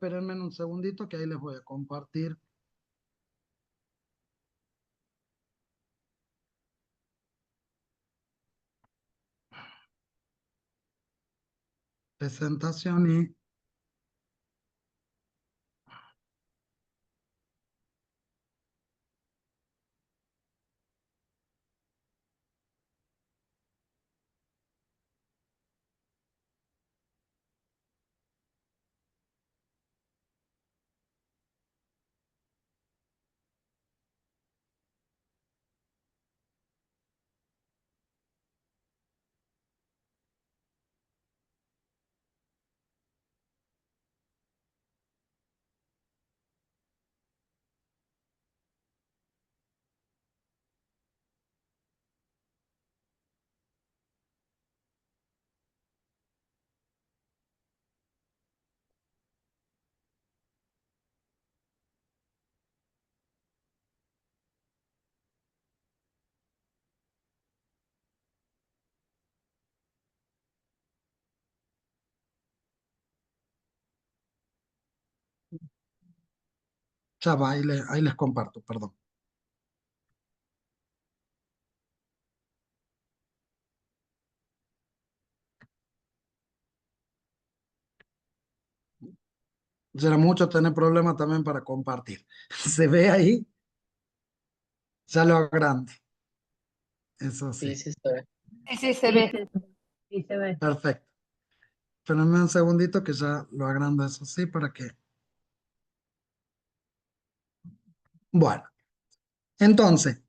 espérenme un segundito que ahí les voy a compartir. Presentación y... Ya va, ahí les comparto, perdón. Será mucho tener problemas también para compartir. ¿Se ve ahí? Ya lo grande. Eso Sí, sí. sí se ve. Sí, sí, se Sí, ve. sí se ve. Perfecto. Espérenme un segundito que ya lo agrando eso sí para que... Bueno, entonces,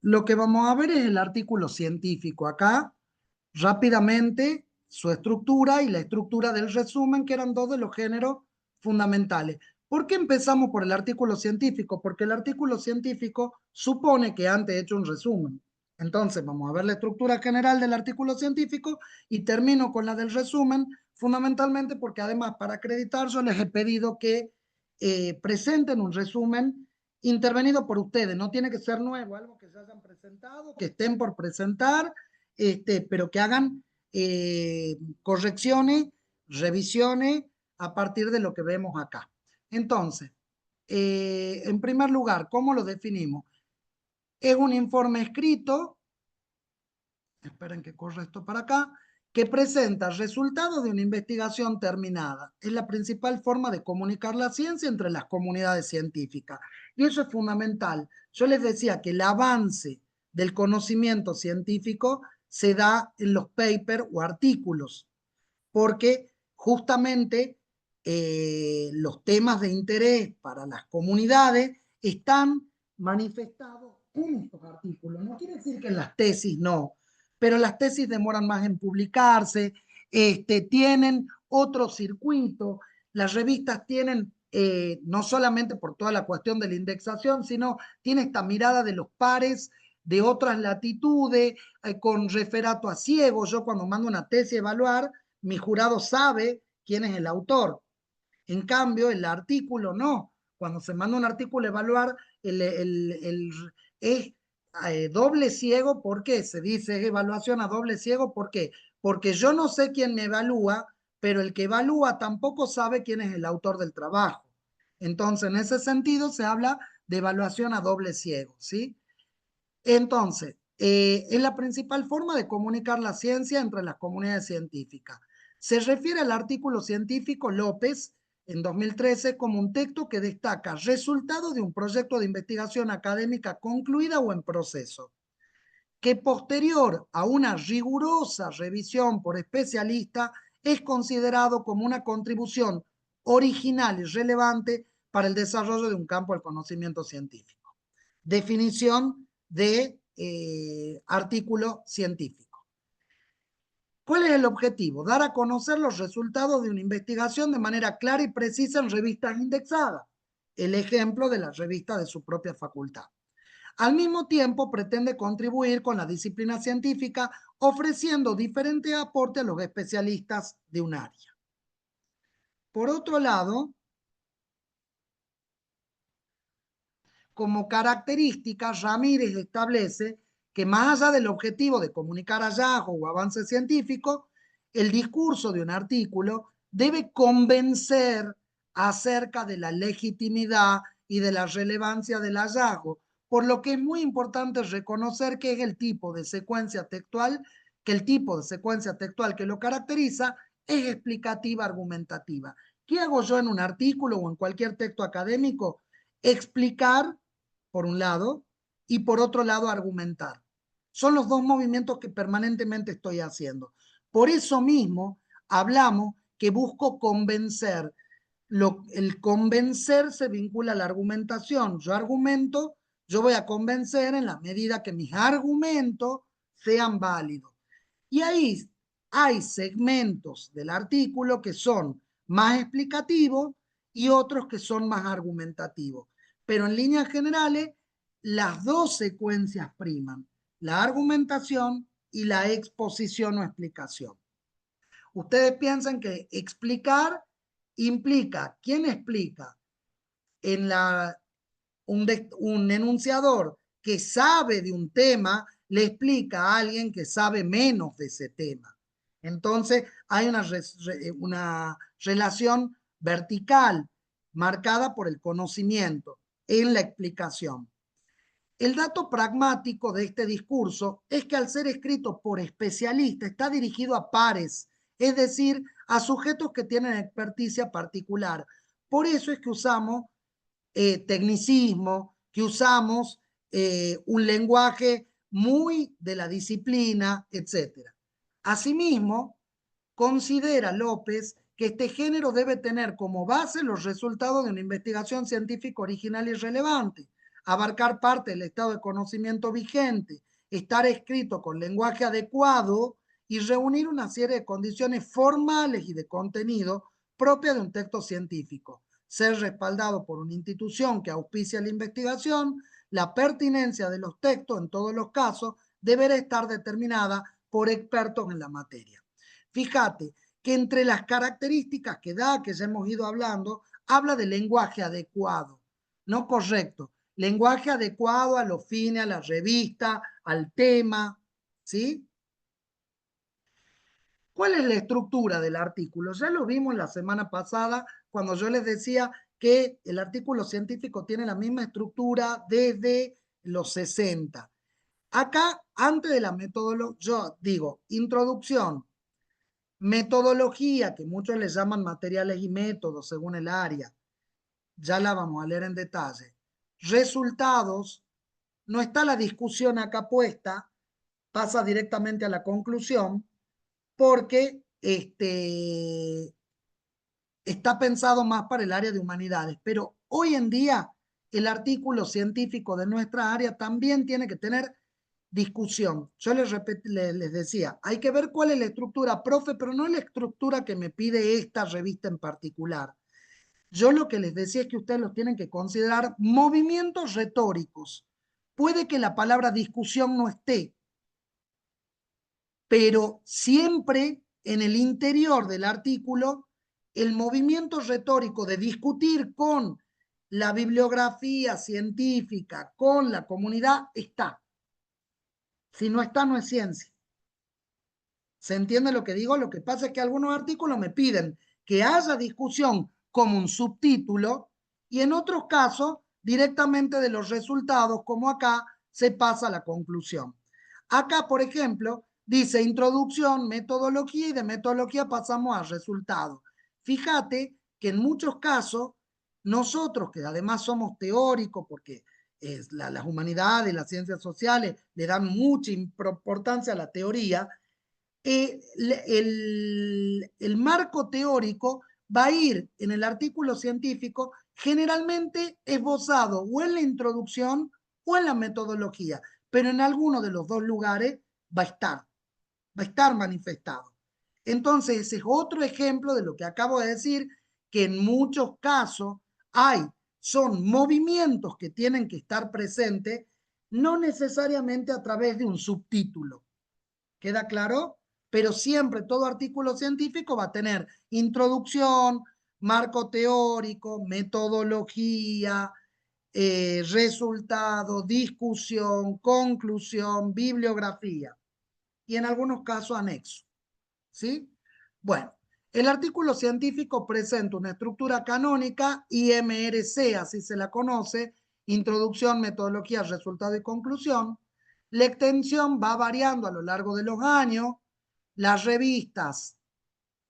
lo que vamos a ver es el artículo científico acá, rápidamente, su estructura y la estructura del resumen, que eran dos de los géneros fundamentales. ¿Por qué empezamos por el artículo científico? Porque el artículo científico supone que antes he hecho un resumen. Entonces, vamos a ver la estructura general del artículo científico y termino con la del resumen, fundamentalmente porque además para acreditar yo les he pedido que presenten un resumen intervenido por ustedes. No tiene que ser nuevo, algo que se hayan presentado, que estén por presentar, pero que hagan correcciones, revisiones a partir de lo que vemos acá. Entonces, en primer lugar, ¿cómo lo definimos? Es un informe escrito, esperen que corra esto para acá, que presenta resultados de una investigación terminada. Es la principal forma de comunicar la ciencia entre las comunidades científicas. Y eso es fundamental. Yo les decía que el avance del conocimiento científico se da en los papers o artículos, porque justamente los temas de interés para las comunidades están manifestados en estos artículos. No quiere decir que en las tesis no, pero las tesis demoran más en publicarse, tienen otro circuito, las revistas tienen, no solamente por toda la cuestión de la indexación, sino tiene esta mirada de los pares de otras latitudes, con referato a ciego. Yo cuando mando una tesis a evaluar, mi jurado sabe quién es el autor. En cambio, el artículo no. Cuando se manda un artículo a evaluar, es doble ciego. ¿Por qué? Se dice es evaluación a doble ciego. ¿Por qué? Porque yo no sé quién me evalúa, pero el que evalúa tampoco sabe quién es el autor del trabajo. Entonces, en ese sentido, se habla de evaluación a doble ciego, ¿sí? Entonces, es la principal forma de comunicar la ciencia entre las comunidades científicas. Se refiere al artículo científico López en 2013 como un texto que destaca resultado de un proyecto de investigación académica concluida o en proceso, que posterior a una rigurosa revisión por especialistas es considerado como una contribución original y relevante para el desarrollo de un campo del conocimiento científico. Definición de artículo científico. ¿Cuál es el objetivo? Dar a conocer los resultados de una investigación de manera clara y precisa en revistas indexadas. El ejemplo de la revista de su propia facultad. Al mismo tiempo, pretende contribuir con la disciplina científica ofreciendo diferentes aportes a los especialistas de un área. Por otro lado, como característica, Ramírez establece que más allá del objetivo de comunicar hallazgos o avances científicos, el discurso de un artículo debe convencer acerca de la legitimidad y de la relevancia del hallazgo, por lo que es muy importante reconocer que es el tipo de secuencia textual, que el tipo de secuencia textual que lo caracteriza es explicativa argumentativa. ¿Qué hago yo en un artículo o en cualquier texto académico? Explicar, por un lado, y por otro lado, argumentar. Son los dos movimientos que permanentemente estoy haciendo. Por eso mismo hablamos que busco convencer. El convencer se vincula a la argumentación. Yo argumento, yo voy a convencer en la medida que mis argumentos sean válidos. Y ahí hay segmentos del artículo que son más explicativos y otros que son más argumentativos. Pero en líneas generales, las dos secuencias priman, la argumentación y la exposición o explicación. Ustedes piensan que explicar implica, ¿quién explica? En un enunciador que sabe de un tema le explica a alguien que sabe menos de ese tema. Entonces hay una relación vertical marcada por el conocimiento en la explicación. El dato pragmático de este discurso es que al ser escrito por especialistas está dirigido a pares, es decir, a sujetos que tienen experticia particular. Por eso es que usamos tecnicismo, que usamos un lenguaje muy de la disciplina, etc. Asimismo, considera López que este género debe tener como base los resultados de una investigación científica original y relevante, abarcar parte del estado de conocimiento vigente, estar escrito con lenguaje adecuado y reunir una serie de condiciones formales y de contenido propias de un texto científico, ser respaldado por una institución que auspicia la investigación, la pertinencia de los textos en todos los casos deberá estar determinada por expertos en la materia. Fíjate que entre las características que da, que ya hemos ido hablando, habla de lenguaje adecuado, no correcto. Lenguaje adecuado a los fines, a la revista, al tema, ¿sí? ¿Cuál es la estructura del artículo? Ya lo vimos la semana pasada cuando yo les decía que el artículo científico tiene la misma estructura desde los 60. Acá, antes de la metodología, yo digo introducción, metodología, que muchos le llaman materiales y métodos según el área. Ya la vamos a leer en detalle. Resultados, no está la discusión acá puesta, pasa directamente a la conclusión, porque está pensado más para el área de humanidades. Pero hoy en día, el artículo científico de nuestra área también tiene que tener discusión. Yo les decía, hay que ver cuál es la estructura, profe, pero no la estructura que me pide esta revista en particular. Yo lo que les decía es que ustedes los tienen que considerar movimientos retóricos. Puede que la palabra discusión no esté, pero siempre en el interior del artículo, el movimiento retórico de discutir con la bibliografía científica, con la comunidad, está. Si no está, no es ciencia. ¿Se entiende lo que digo? Lo que pasa es que algunos artículos me piden que haya discusión como un subtítulo y en otros casos directamente de los resultados, como acá, se pasa a la conclusión. Acá, por ejemplo, dice introducción, metodología y de metodología pasamos a resultados. Fíjate que en muchos casos nosotros, que además somos teóricos porque las humanidades, las ciencias sociales le dan mucha importancia a la teoría, el marco teórico va a ir en el artículo científico generalmente esbozado o en la introducción o en la metodología, pero en alguno de los dos lugares va a estar manifestado. Entonces, ese es otro ejemplo de lo que acabo de decir, que en muchos casos son movimientos que tienen que estar presentes, no necesariamente a través de un subtítulo. ¿Queda claro? Pero siempre todo artículo científico va a tener introducción, marco teórico, metodología, resultado, discusión, conclusión, bibliografía y en algunos casos anexo. ¿Sí? Bueno, El artículo científico presenta una estructura canónica, IMRC, así se la conoce, introducción, metodología, resultado y conclusión. La extensión va variando a lo largo de los años. Las revistas,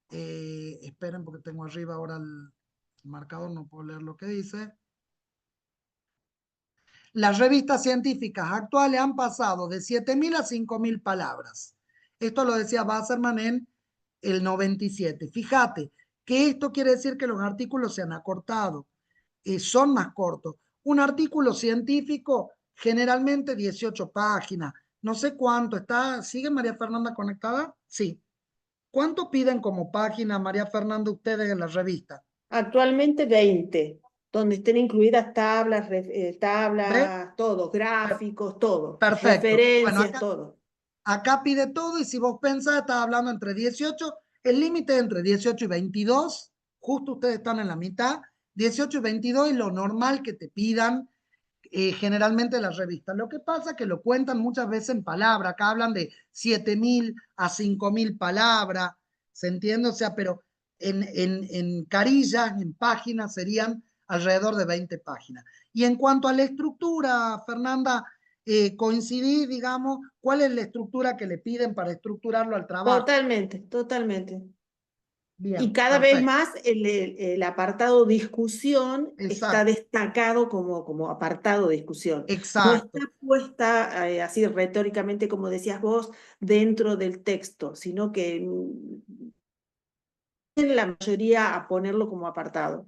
esperen porque tengo arriba ahora el marcador, no puedo leer lo que dice. Las revistas científicas actuales han pasado de 7.000 a 5.000 palabras. Esto lo decía Wasserman en el 97. Fíjate que esto quiere decir que los artículos se han acortado, son más cortos. Un artículo científico, generalmente 18 páginas. No sé cuánto está. ¿Sigue María Fernanda conectada? Sí. ¿Cuánto piden como página, María Fernanda, ustedes en la revista? Actualmente 20, donde estén incluidas tablas, ¿Ve? tablas, todo, gráficos, todo, Perfecto. Bueno, referencias, acá, todo. acá pide todo y si vos pensás, estás hablando entre 18, el límite es entre 18 y 22, justo ustedes están en la mitad, 18 y 22 es lo normal que te pidan generalmente las revistas. Lo que pasa es que lo cuentan muchas veces en palabras, acá hablan de 7.000 a 5.000 palabras, ¿se entiende? O sea, pero en carillas, en páginas, serían alrededor de 20 páginas. Y en cuanto a la estructura, Fernanda, coincidí, digamos, ¿cuál es la estructura que le piden para estructurarlo al trabajo? Totalmente, totalmente. Y Bien, cada vez perfecto, más el apartado discusión está exacto, destacado como apartado discusión. No está exacto. puesta así retóricamente, como decías vos, dentro del texto, sino que en la mayoría a ponerlo como apartado.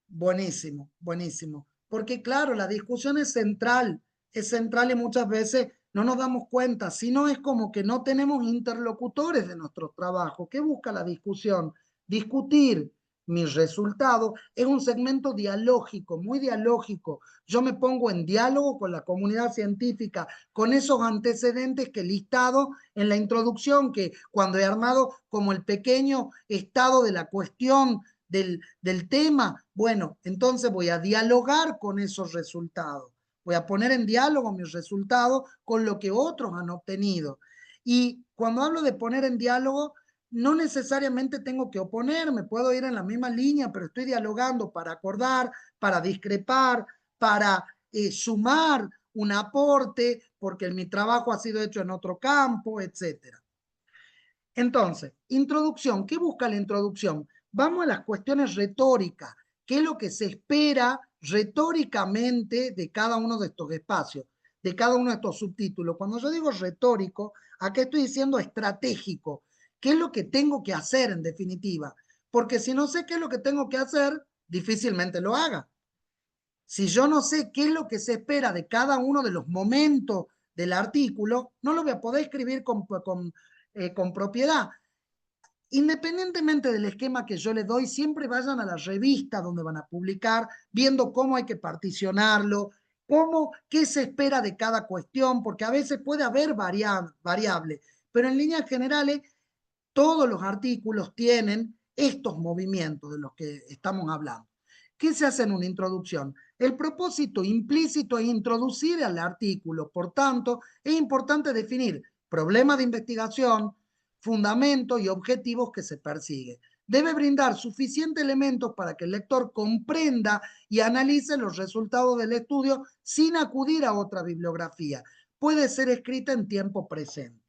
Buenísimo, buenísimo. Porque claro, la discusión es central y muchas veces no nos damos cuenta, sino es como que no tenemos interlocutores de nuestro trabajo. ¿Qué busca la discusión? Discutir mis resultados es un segmento dialógico, muy dialógico. Yo me pongo en diálogo con la comunidad científica, con esos antecedentes que he listado en la introducción, que cuando he armado como el pequeño estado de la cuestión del tema, bueno, entonces voy a dialogar con esos resultados, voy a poner en diálogo mis resultados con lo que otros han obtenido. Y cuando hablo de poner en diálogo, no necesariamente tengo que oponerme, puedo ir en la misma línea, pero estoy dialogando para acordar, para discrepar, para sumar un aporte, porque mi trabajo ha sido hecho en otro campo, etcétera. Entonces, introducción. ¿Qué busca la introducción? Vamos a las cuestiones retóricas. ¿Qué es lo que se espera retóricamente de cada uno de estos espacios, de cada uno de estos subtítulos? Cuando yo digo retórico, ¿a qué estoy diciendo estratégico? ¿Qué es lo que tengo que hacer en definitiva? Porque si no sé qué es lo que tengo que hacer, difícilmente lo haga. Si yo no sé qué es lo que se espera de cada uno de los momentos del artículo, no lo voy a poder escribir con propiedad. Independientemente del esquema que yo les doy, siempre vayan a la revista donde van a publicar, viendo cómo hay que particionarlo, qué se espera de cada cuestión, porque a veces puede haber variables, pero en líneas generales todos los artículos tienen estos movimientos de los que estamos hablando. ¿Qué se hace en una introducción? El propósito implícito es introducir al artículo, por tanto, es importante definir problema de investigación, fundamentos y objetivos que se persiguen. Debe brindar suficientes elementos para que el lector comprenda y analice los resultados del estudio sin acudir a otra bibliografía. Puede ser escrita en tiempo presente.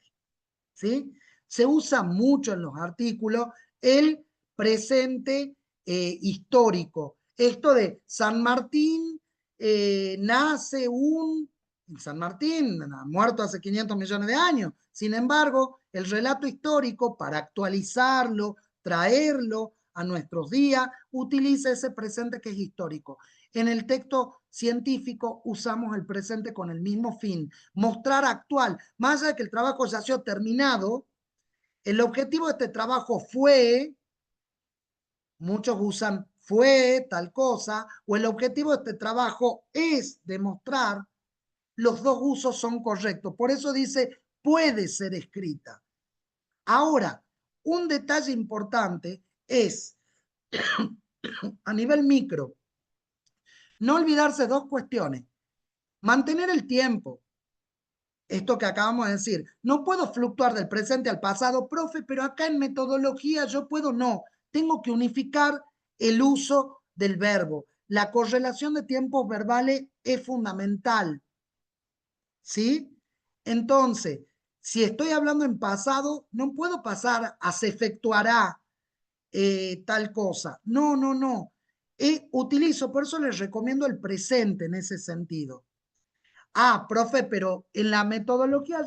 ¿Sí? Se usa mucho en los artículos el presente histórico. Esto de San Martín nace San Martín, muerto hace 500 millones de años. Sin embargo, el relato histórico, para actualizarlo, traerlo a nuestros días, utiliza ese presente que es histórico. En el texto científico usamos el presente con el mismo fin, mostrar actual, más allá de que el trabajo ya ha sido terminado, el objetivo de este trabajo fue, muchos usan fue tal cosa, o el objetivo de este trabajo es demostrar, los dos usos son correctos. Por eso dice, puede ser escrita. Ahora, un detalle importante es, a nivel micro, no olvidarse dos cuestiones. Mantener el tiempo. Esto que acabamos de decir, no puedo fluctuar del presente al pasado, profe, pero acá en metodología yo puedo, no. tengo que unificar el uso del verbo. La correlación de tiempos verbales es fundamental, ¿sí? Entonces, si estoy hablando en pasado, no puedo pasar a se efectuará tal cosa. No, no, no. Utilizo, por eso les recomiendo el presente en ese sentido. Ah, profe, pero en la metodología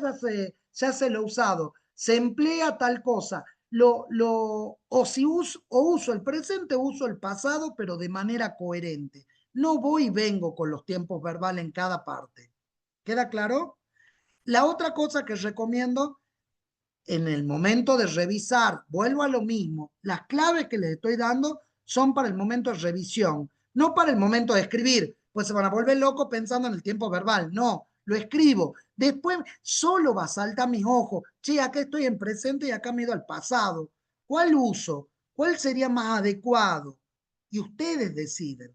ya se lo he usado. Se emplea tal cosa. O si uso el presente, uso el pasado, pero de manera coherente. No voy y vengo con los tiempos verbales en cada parte. ¿Queda claro? La otra cosa que recomiendo en el momento de revisar, vuelvo a lo mismo, las claves que les estoy dando son para el momento de revisión, no para el momento de escribir, pues se van a volver locos pensando en el tiempo verbal, no, lo escribo, después solo va a saltar mis ojos, che, acá estoy en presente y acá me he ido al pasado, ¿cuál uso? ¿Cuál sería más adecuado? Y ustedes deciden.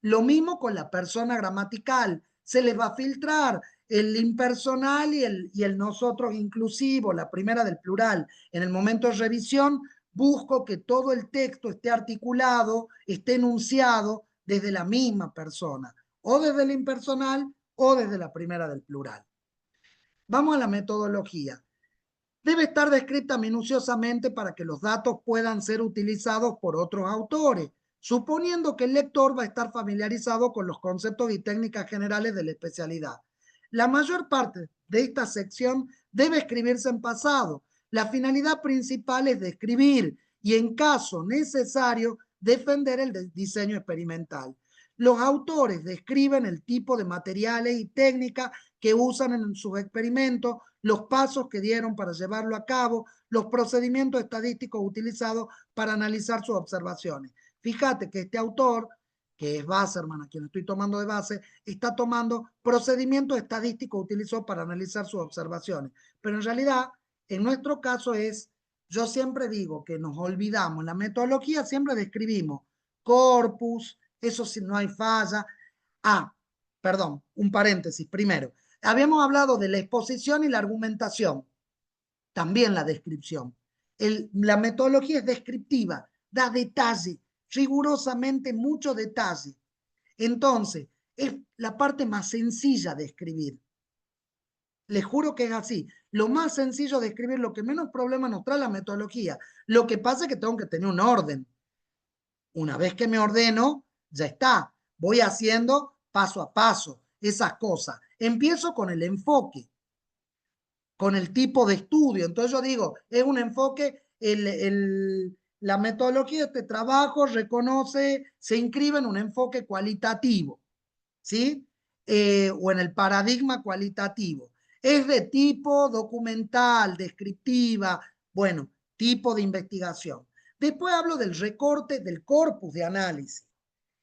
Lo mismo con la persona gramatical. Se les va a filtrar el impersonal y el nosotros inclusivo, la primera del plural. En el momento de revisión, busco que todo el texto esté articulado, esté enunciado desde la misma persona, o desde el impersonal o desde la primera del plural. Vamos a la metodología. Debe estar descrita minuciosamente para que los datos puedan ser utilizados por otros autores, suponiendo que el lector va a estar familiarizado con los conceptos y técnicas generales de la especialidad. La mayor parte de esta sección debe escribirse en pasado. La finalidad principal es describir y, en caso necesario, defender el diseño experimental. Los autores describen el tipo de materiales y técnicas que usan en sus experimentos, los pasos que dieron para llevarlo a cabo, los procedimientos estadísticos utilizados para analizar sus observaciones. Fíjate que este autor, que es Wasserman, a quien estoy tomando de base, está tomando procedimientos estadísticos utilizados para analizar sus observaciones. Pero en realidad, en nuestro caso yo siempre digo que nos olvidamos, en la metodología siempre describimos corpus, eso sí, no hay falla. Ah, perdón, un paréntesis primero. Habíamos hablado de la exposición y la argumentación, también la descripción. La metodología es descriptiva, da detalle, rigurosamente mucho detalle. Entonces, es la parte más sencilla de escribir. Les juro que es así. Lo más sencillo de escribir, lo que menos problema nos trae la metodología. Lo que pasa es que tengo que tener un orden. Una vez que me ordeno, ya está. Voy haciendo paso a paso esas cosas. Empiezo con el enfoque, con el tipo de estudio. Entonces yo digo, es un enfoque, la metodología de este trabajo reconoce, se inscribe en un enfoque cualitativo, ¿sí? O en el paradigma cualitativo. Es de tipo documental, descriptiva, bueno, tipo de investigación. Después hablo del recorte del corpus de análisis.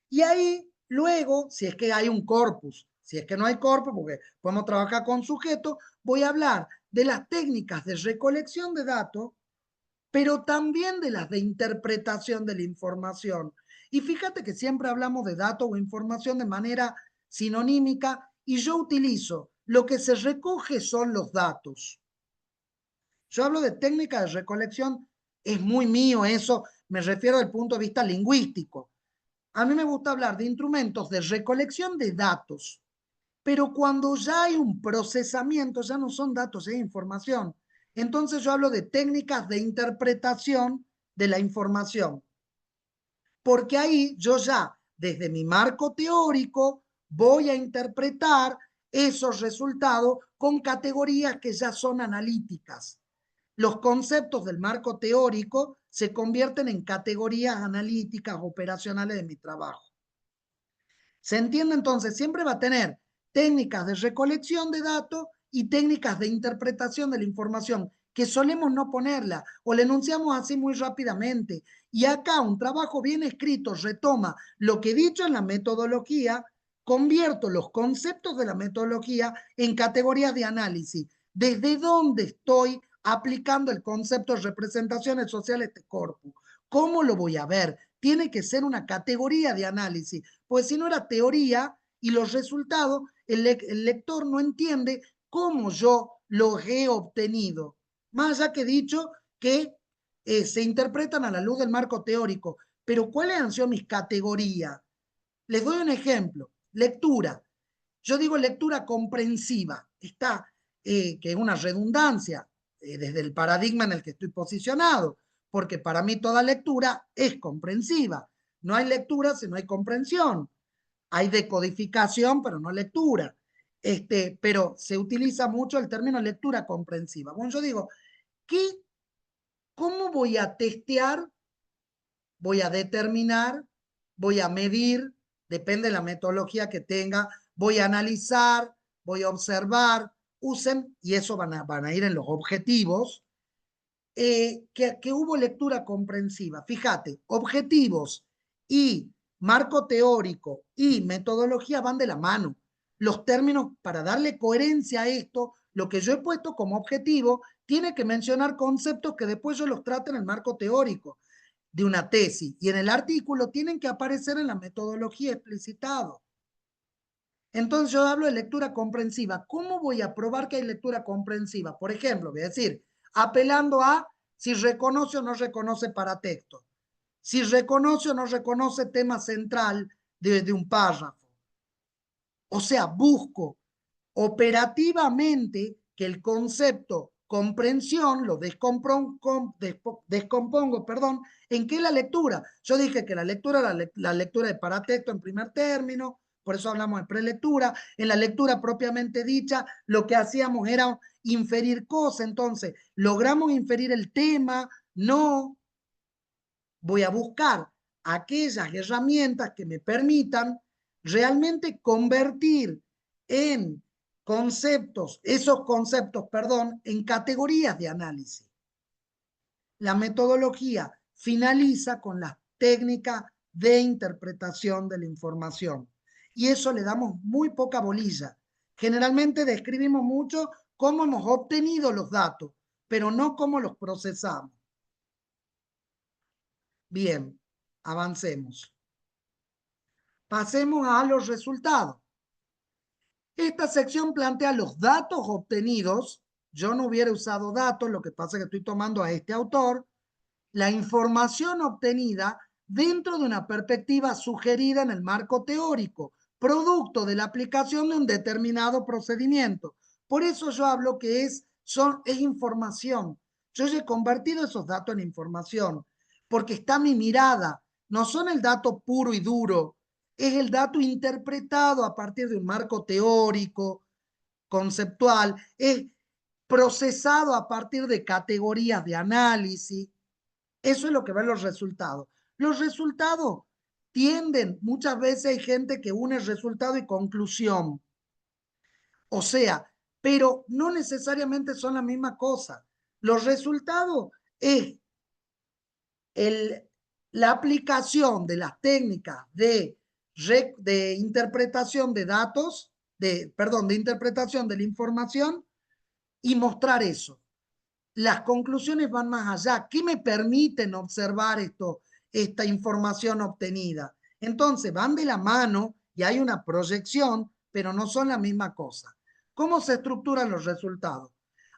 Y ahí, luego, si es que hay un corpus, si es que no hay corpus, porque podemos trabajar con sujetos, voy a hablar de las técnicas de recolección de datos, pero también de las de interpretación de la información. Y fíjate que siempre hablamos de datos o información de manera sinonímica y yo utilizo lo que se recoge son los datos. Yo hablo de técnica de recolección, es muy mío eso, me refiero al punto de vista lingüístico. A mí me gusta hablar de instrumentos de recolección de datos, pero cuando ya hay un procesamiento, ya no son datos, es información. Entonces yo hablo de técnicas de interpretación de la información, porque ahí yo ya, desde mi marco teórico, voy a interpretar esos resultados con categorías que ya son analíticas. Los conceptos del marco teórico se convierten en categorías analíticas operacionales de mi trabajo. ¿Se entiende entonces? Siempre va a tener técnicas de recolección de datos y técnicas de interpretación de la información que solemos no ponerla o la enunciamos así muy rápidamente. Y acá un trabajo bien escrito retoma lo que he dicho en la metodología, convierto los conceptos de la metodología en categorías de análisis. ¿Desde dónde estoy aplicando el concepto de representaciones sociales de corpus? ¿Cómo lo voy a ver? Tiene que ser una categoría de análisis, pues si no era teoría y los resultados, el lector no entiende cómo yo los he obtenido. Más allá que he dicho que se interpretan a la luz del marco teórico, pero ¿cuáles han sido mis categorías? Les doy un ejemplo. Lectura. Yo digo lectura comprensiva. Está, que es una redundancia desde el paradigma en el que estoy posicionado, porque para mí toda lectura es comprensiva. No hay lectura si no hay comprensión. Hay decodificación, pero no lectura. Pero se utiliza mucho el término lectura comprensiva. Bueno, yo digo, ¿cómo voy a testear? Voy a determinar, voy a medir, depende de la metodología que tenga, voy a analizar, voy a observar, usen, y eso van a ir en los objetivos, que hubo lectura comprensiva. Fíjate, objetivos y marco teórico y metodología van de la mano. Los términos, para darle coherencia a esto, lo que yo he puesto como objetivo, tiene que mencionar conceptos que después yo los trate en el marco teórico de una tesis y en el artículo tienen que aparecer en la metodología explicitado. Entonces yo hablo de lectura comprensiva. ¿Cómo voy a probar que hay lectura comprensiva? Por ejemplo, voy a decir, apelando a si reconoce o no reconoce paratexto, si reconoce o no reconoce tema central de un párrafo. O sea, busco operativamente que el concepto comprensión lo descompongo, perdón, ¿en qué la lectura? Yo dije que la lectura era la lectura de paratexto en primer término, por eso hablamos de prelectura. En la lectura propiamente dicha, lo que hacíamos era inferir cosas, entonces, ¿logramos inferir el tema? No. Voy a buscar aquellas herramientas que me permitan realmente convertir en conceptos, esos conceptos, perdón, en categorías de análisis. La metodología finaliza con la técnica de interpretación de la información y eso le damos muy poca bolilla. Generalmente describimos mucho cómo hemos obtenido los datos, pero no cómo los procesamos. Bien, avancemos. Pasemos a los resultados. Esta sección plantea los datos obtenidos. Yo no hubiera usado datos, lo que pasa es que estoy tomando a este autor. La información obtenida dentro de una perspectiva sugerida en el marco teórico, producto de la aplicación de un determinado procedimiento. Por eso yo hablo que es información. Yo he convertido esos datos en información, porque está mi mirada. No son el dato puro y duro, es el dato interpretado a partir de un marco teórico, conceptual, es procesado a partir de categorías de análisis. Eso es lo que ven los resultados. Los resultados tienden, muchas veces hay gente que une resultado y conclusión. O sea, pero no necesariamente son la misma cosa. Los resultados es la aplicación de las técnicas de interpretación de datos, perdón, de interpretación de la información y mostrar eso. Las conclusiones van más allá. ¿Qué me permiten observar esta información obtenida? Entonces van de la mano y hay una proyección, pero no son la misma cosa. ¿Cómo se estructuran los resultados?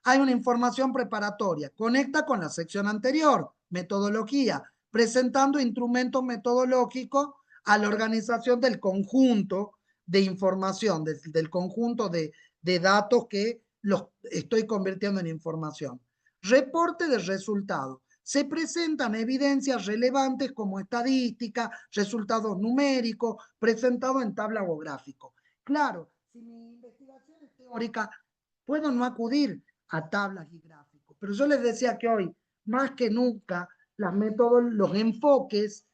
Hay una información preparatoria, conecta con la sección anterior, metodología, presentando instrumentos metodológicos a la organización del conjunto de información, del conjunto de datos que los estoy convirtiendo en información. Reporte de resultados. Se presentan evidencias relevantes como estadística, resultados numéricos, presentados en tabla o gráfico. Claro, si mi investigación es teórica, puedo no acudir a tablas y gráficos, pero yo les decía que hoy, más que nunca, los enfoques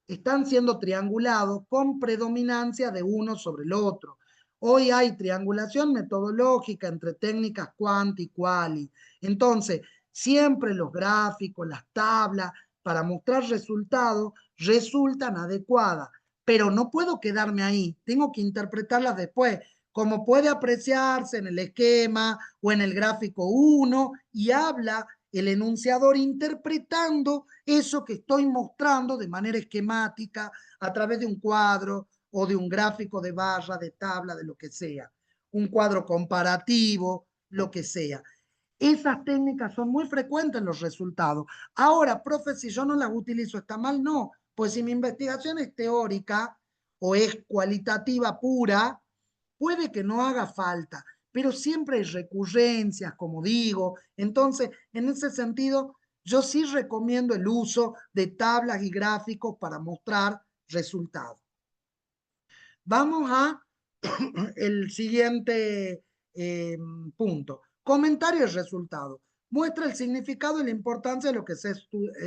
están siendo triangulados con predominancia de uno sobre el otro. Hoy hay triangulación metodológica entre técnicas quanti y quali. Entonces, siempre los gráficos, las tablas, para mostrar resultados, resultan adecuadas, pero no puedo quedarme ahí, tengo que interpretarlas después, como puede apreciarse en el esquema o en el gráfico 1, y habla el enunciador interpretando eso que estoy mostrando de manera esquemática a través de un cuadro o de un gráfico de barra, de tabla, de lo que sea, un cuadro comparativo, lo que sea. Esas técnicas son muy frecuentes en los resultados. Ahora, profe, si yo no las utilizo, ¿está mal? No, pues si mi investigación es teórica o es cualitativa pura, puede que no haga falta, pero siempre hay recurrencias, como digo. Entonces, en ese sentido, yo sí recomiendo el uso de tablas y gráficos para mostrar resultados. Vamos a el siguiente punto. Comentario y resultado. Muestra el significado y la importancia de lo que se ha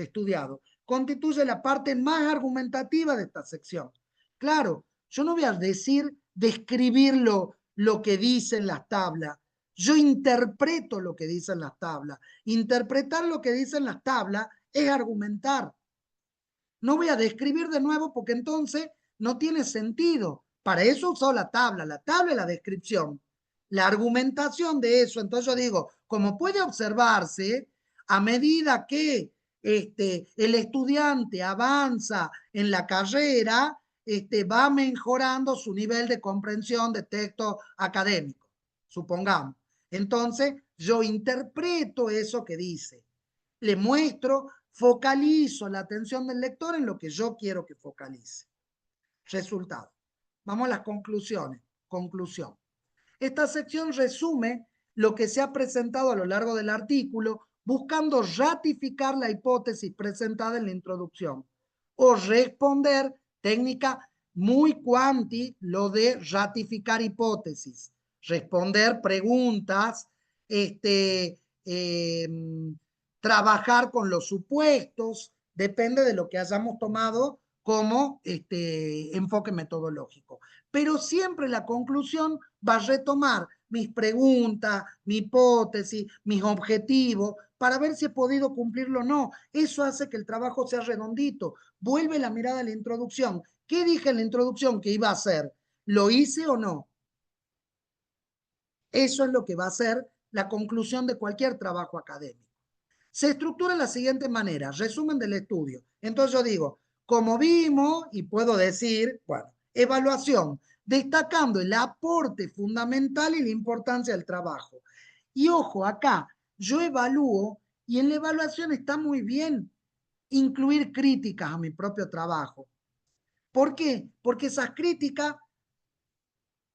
estudiado. Constituye la parte más argumentativa de esta sección. Claro, yo no voy a describir lo que dicen las tablas. Yo interpreto lo que dicen las tablas. Interpretar lo que dicen las tablas es argumentar. No voy a describir de nuevo porque entonces no tiene sentido. Para eso uso la tabla y la descripción. La argumentación de eso, entonces yo digo, como puede observarse, a medida que el estudiante avanza en la carrera, va mejorando su nivel de comprensión de texto académico, supongamos. Entonces, yo interpreto eso que dice, le muestro, focalizo la atención del lector en lo que yo quiero que focalice. Resultado. Vamos a las conclusiones. Conclusión. Esta sección resume lo que se ha presentado a lo largo del artículo, buscando ratificar la hipótesis presentada en la introducción o responder técnica muy cuanti, lo de ratificar hipótesis, responder preguntas, trabajar con los supuestos, depende de lo que hayamos tomado como enfoque metodológico. Pero siempre la conclusión va a retomar mis preguntas, mi hipótesis, mis objetivos, para ver si he podido cumplirlo o no. Eso hace que el trabajo sea redondito. Vuelve la mirada a la introducción. ¿Qué dije en la introducción que iba a hacer? ¿Lo hice o no? Eso es lo que va a ser la conclusión de cualquier trabajo académico. Se estructura de la siguiente manera, resumen del estudio. Entonces yo digo, como vimos, y puedo decir, bueno, evaluación, destacando el aporte fundamental y la importancia del trabajo. Y ojo, acá yo evalúo y en la evaluación está muy bien incluir críticas a mi propio trabajo. ¿Por qué? Porque esas críticas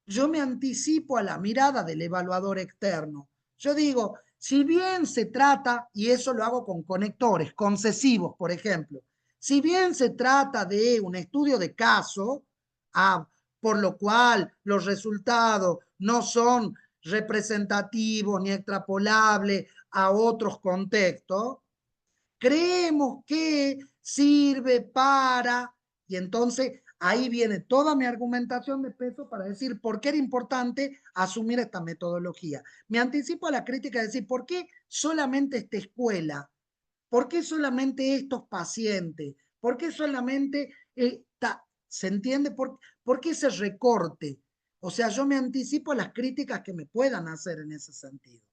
yo me anticipo a la mirada del evaluador externo. Yo digo, si bien se trata, y eso lo hago con conectores concesivos, por ejemplo, si bien se trata de un estudio de caso, por lo cual los resultados no son representativos ni extrapolables a otros contextos, creemos que sirve para, y entonces ahí viene toda mi argumentación de peso para decir por qué era importante asumir esta metodología. Me anticipo a la crítica de decir, ¿por qué solamente esta escuela? ¿Por qué solamente estos pacientes? ¿Por qué solamente ¿se entiende? ¿Por qué ese recorte? O sea, yo me anticipo a las críticas que me puedan hacer en ese sentido.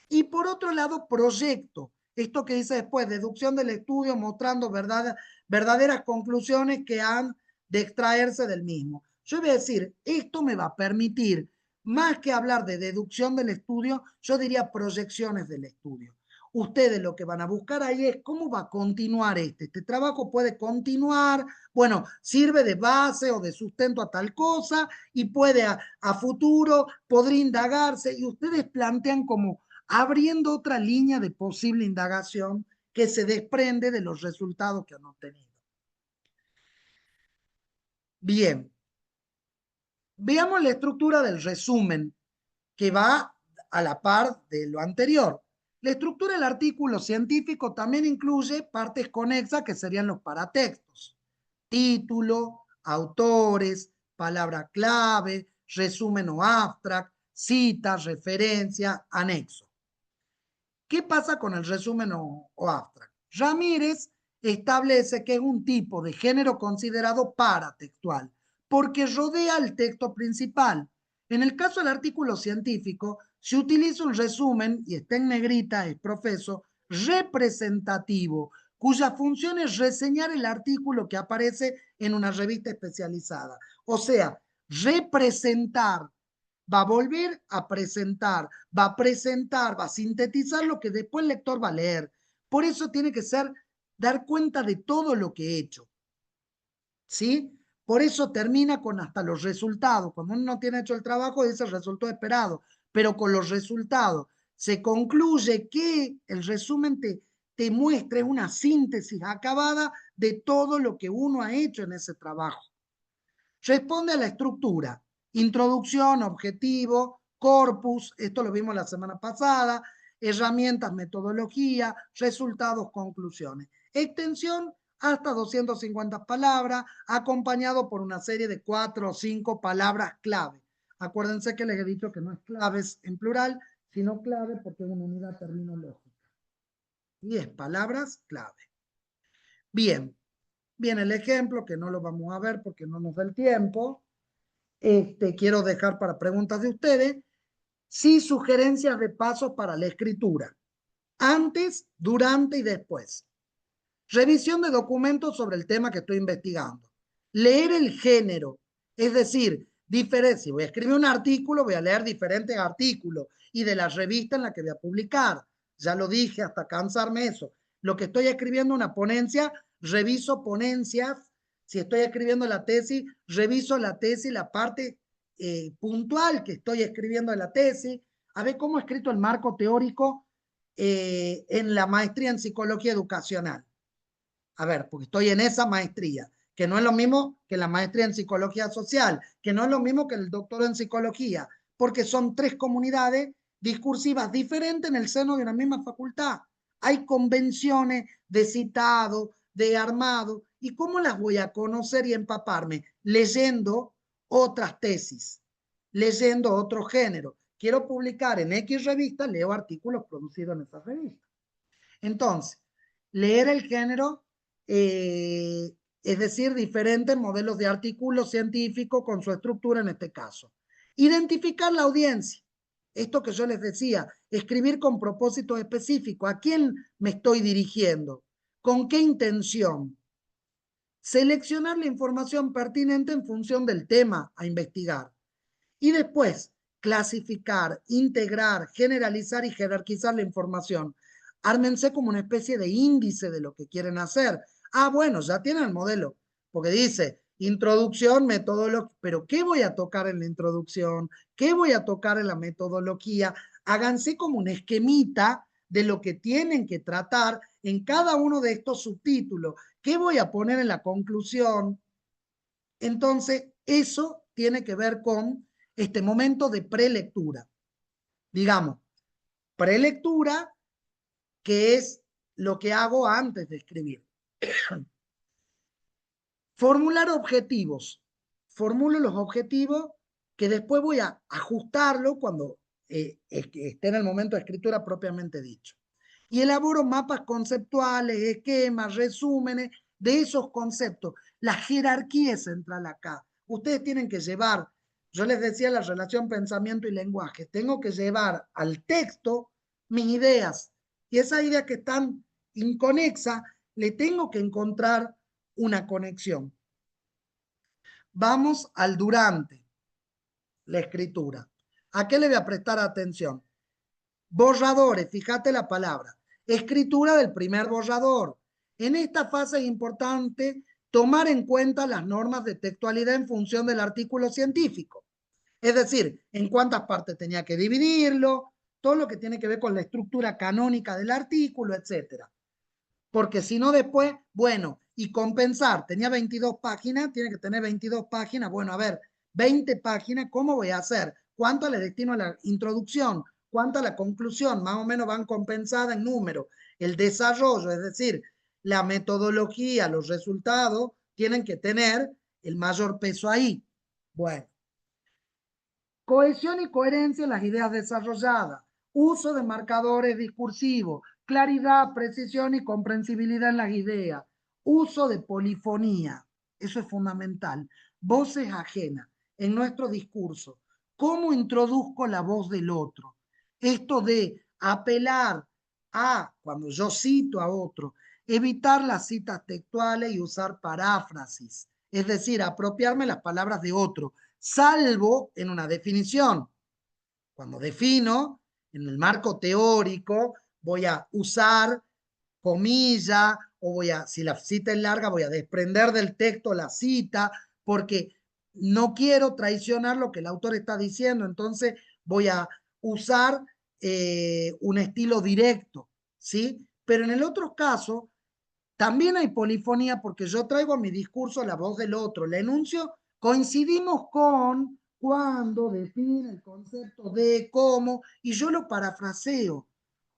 Y por otro lado, proyecto. Esto que dice después, deducción del estudio mostrando verdaderas conclusiones que han de extraerse del mismo. Yo voy a decir, esto me va a permitir, más que hablar de deducción del estudio, yo diría proyecciones del estudio. Ustedes lo que van a buscar ahí es cómo va a continuar este trabajo puede continuar, bueno, sirve de base o de sustento a tal cosa y puede a futuro, podría indagarse y ustedes plantean como abriendo otra línea de posible indagación que se desprende de los resultados que han obtenido. Bien, veamos la estructura del resumen que va a la par de lo anterior. La estructura del artículo científico también incluye partes conexas que serían los paratextos. Título, autores, palabra clave, resumen o abstract, citas, referencia, anexo. ¿Qué pasa con el resumen o abstract? Ramírez establece que es un tipo de género considerado paratextual porque rodea el texto principal. En el caso del artículo científico, se utiliza un resumen, y está en negrita, es profeso, representativo, cuya función es reseñar el artículo que aparece en una revista especializada. O sea, representar va a volver a presentar, va a sintetizar lo que después el lector va a leer. Por eso tiene que ser dar cuenta de todo lo que he hecho. ¿Sí? Por eso termina con hasta los resultados. Cuando uno no tiene hecho el trabajo, dice el resultado esperado, pero con los resultados se concluye que el resumen te muestre una síntesis acabada de todo lo que uno ha hecho en ese trabajo. Responde a la estructura, introducción, objetivo, corpus, esto lo vimos la semana pasada, herramientas, metodología, resultados, conclusiones. Extensión hasta 250 palabras, acompañado por una serie de 4 o 5 palabras clave. Acuérdense que les he dicho que no es claves en plural, sino clave porque es una unidad terminológica. Y es palabras clave. Bien, viene el ejemplo, que no lo vamos a ver porque no nos da el tiempo. Quiero dejar para preguntas de ustedes. Sí, sugerencias de pasos para la escritura. Antes, durante y después. Revisión de documentos sobre el tema que estoy investigando. Leer el género, es decir, si voy a escribir un artículo, voy a leer diferentes artículos y de la revista en la que voy a publicar. Ya lo dije hasta cansarme eso. Lo que estoy escribiendo una ponencia, reviso ponencias. Si estoy escribiendo la tesis, reviso la tesis, la parte puntual que estoy escribiendo de la tesis. A ver cómo he escrito el marco teórico en la maestría en psicología educacional. A ver, porque estoy en esa maestría, que no es lo mismo que la maestría en psicología social, que no es lo mismo que el doctorado en psicología, porque son 3 comunidades discursivas diferentes en el seno de una misma facultad. Hay convenciones de citado, de armado, ¿y cómo las voy a conocer y empaparme? Leyendo otras tesis, leyendo otro género. Quiero publicar en X revista, leo artículos producidos en esa revista. Entonces, leer el género, es decir, diferentes modelos de artículos científicos con su estructura en este caso. Identificar la audiencia. Esto que yo les decía, escribir con propósito específico. ¿A quién me estoy dirigiendo? ¿Con qué intención? Seleccionar la información pertinente en función del tema a investigar. Y después, clasificar, integrar, generalizar y jerarquizar la información. Ármense como una especie de índice de lo que quieren hacer. Ah, bueno, ya tienen el modelo, porque dice introducción, metodología, pero ¿qué voy a tocar en la introducción? ¿Qué voy a tocar en la metodología? Háganse como un esquemita de lo que tienen que tratar en cada uno de estos subtítulos. ¿Qué voy a poner en la conclusión? Entonces, eso tiene que ver con este momento de prelectura. Digamos, prelectura, que es lo que hago antes de escribir. Formular objetivos. Formulo los objetivos que después voy a ajustarlo cuando esté en el momento de escritura propiamente dicho. Y elaboro mapas conceptuales, esquemas, resúmenes de esos conceptos. La jerarquía es central acá. Ustedes tienen que llevar, yo les decía la relación pensamiento y lenguaje, tengo que llevar al texto mis ideas. Y esas ideas que están inconexas, le tengo que encontrar una conexión. Vamos al durante la escritura. ¿A qué le voy a prestar atención? Borradores, fíjate la palabra. Escritura del primer borrador. En esta fase es importante tomar en cuenta las normas de textualidad en función del artículo científico. Es decir, en cuántas partes tenía que dividirlo, todo lo que tiene que ver con la estructura canónica del artículo, etcétera. Porque si no después, bueno, y compensar, tenía 22 páginas, tiene que tener 22 páginas, bueno, a ver, 20 páginas, ¿cómo voy a hacer? ¿Cuánto le destino a la introducción? ¿Cuánto a la conclusión? Más o menos van compensadas en número. El desarrollo, es decir, la metodología, los resultados, tienen que tener el mayor peso ahí. Bueno. Cohesión y coherencia en las ideas desarrolladas. Uso de marcadores discursivos. Claridad, precisión y comprensibilidad en las ideas. Uso de polifonía. Eso es fundamental. Voces ajenas en nuestro discurso. ¿Cómo introduzco la voz del otro? Esto de apelar a, cuando yo cito a otro, evitar las citas textuales y usar paráfrasis. Es decir, apropiarme las palabras de otro, salvo en una definición. Cuando defino, en el marco teórico, voy a usar comilla o si la cita es larga, voy a desprender del texto la cita porque no quiero traicionar lo que el autor está diciendo. Entonces voy a usar un estilo directo, ¿sí? Pero en el otro caso, también hay polifonía porque yo traigo a mi discurso la voz del otro. El enuncio coincidimos con cuando define el concepto de cómo y yo lo parafraseo.